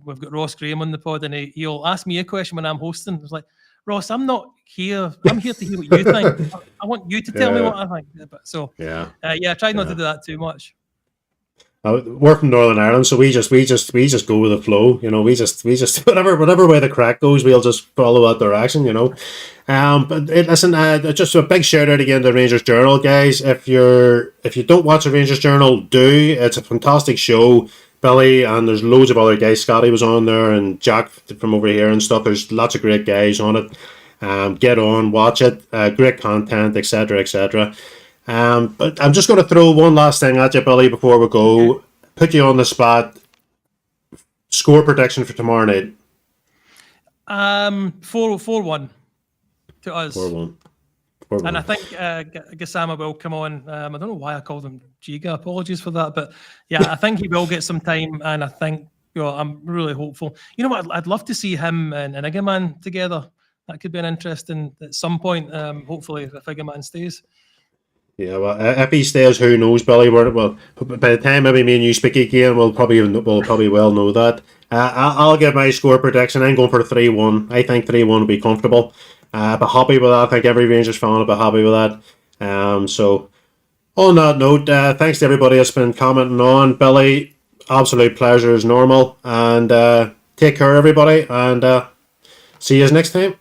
We've got Ross Graham on the pod, and he'll ask me a question when I'm hosting. It's like, Ross, I'm not here. I'm here to hear what you think. I want you to tell me what I think. But I try not to do that too much. We're from Northern Ireland, so we just go with the flow. We just whatever way the crack goes, we'll just follow that direction. But listen, just a big shout out again to Rangers Journal, guys. If you don't watch the Rangers Journal, do. It's a fantastic show, Billy, and there's loads of other guys. Scotty was on there, and Jack from over here and stuff. There's lots of great guys on it. Get on, watch it. Great content, etc., etc. But I'm just going to throw one last thing at you, Billy, before we go. Put you on the spot. Score prediction for tomorrow night. 4-1 to us. 4-1. And I think Gassama will come on. I don't know why I called him Giga. Apologies for that. But yeah, I think he will get some time. And I think I'm really hopeful. You know what? I'd love to see him and Igaman together. That could be an interesting at some point. Hopefully, if Igaman stays. Yeah, well, if he stays, who knows, Billy? Well, by the time maybe me and you speak again, we'll probably well know that. I'll give my score prediction. I'm going for 3-1. I think 3-1 will be comfortable. I'll be happy with that. I think every Rangers fan will be happy with that. So, on that note, thanks to everybody that's been commenting on. Billy, absolute pleasure as normal. And take care, everybody. And see you next time.